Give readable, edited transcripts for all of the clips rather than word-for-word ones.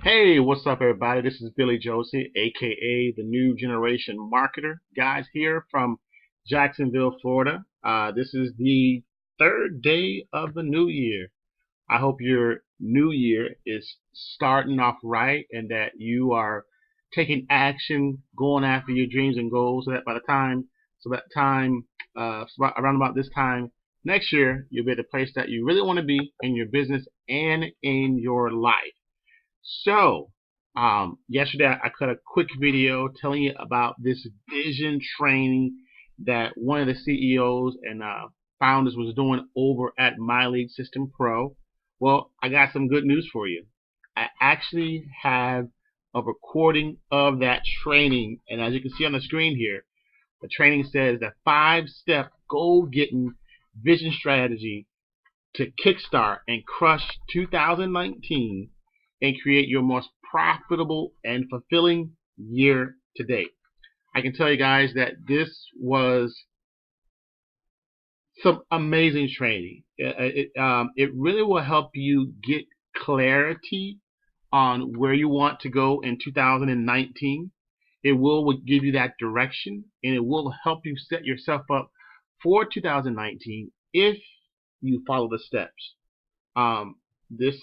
Hey, what's up, everybody? This is Billy Josie, aka the New Generation Marketer. Guys, here from Jacksonville, Florida. This is the third day of the new year. I hope your new year is starting off right and that you are taking action, going after your dreams and goals, so that around about this time next year, you'll be at the place that you really want to be in your business and in your life. Yesterday I cut a quick video telling you about this vision training that one of the CEOs and founders was doing over at My League System Pro. Well, I got some good news for you. I actually have a recording of that training, and as you can see on the screen here, the training says that 5-step goal-getting vision strategy to kickstart and crush 2019 and create your most profitable and fulfilling year to date. I can tell you guys that this was some amazing training. It really will help you get clarity on where you want to go in 2019. It will give you that direction, and it will help you set yourself up for 2019 if you follow the steps. This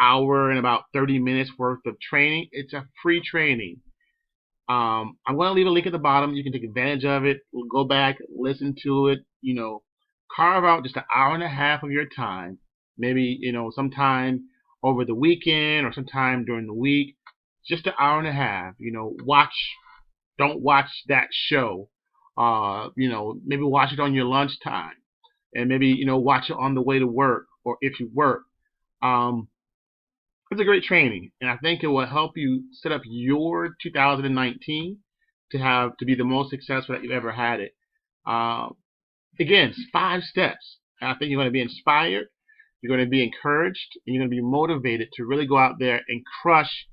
hour and about 30 minutes worth of training. It's a free training. I'm going to leave a link at the bottom. You can take advantage of it. Go back, listen to it. Carve out just an hour and a half of your time. Maybe sometime over the weekend or sometime during the week. Just an hour and a half. Don't watch that show. Maybe watch it on your lunchtime, and maybe watch it on the way to work or if you work. It's a great training, and I think it will help you set up your 2019 to be the most successful that you've ever had it. Again, it's 5 steps. And I think you're going to be inspired, you're going to be encouraged, and you're going to be motivated to really go out there and crush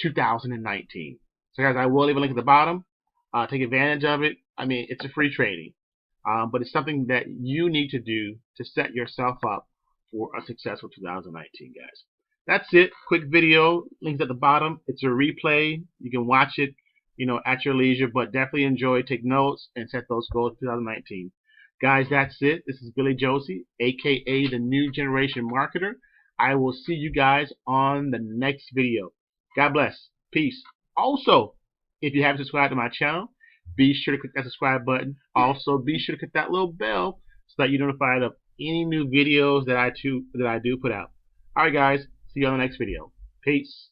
2019. So guys, I will leave a link at the bottom. Take advantage of it. I mean, it's a free training, but it's something that you need to do to set yourself up for a successful 2019, guys. That's it. Quick video. Links at the bottom. It's a replay. You can watch it, at your leisure, but definitely enjoy, take notes, and set those goals for 2019. Guys, that's it. This is Billy Josie, aka the New Generation Marketer. I will see you guys on the next video. God bless. Peace. Also, if you haven't subscribed to my channel, be sure to click that subscribe button. Also, be sure to click that little bell so that you're notified of any new videos that I do put out. Alright guys, see you on the next video. Peace.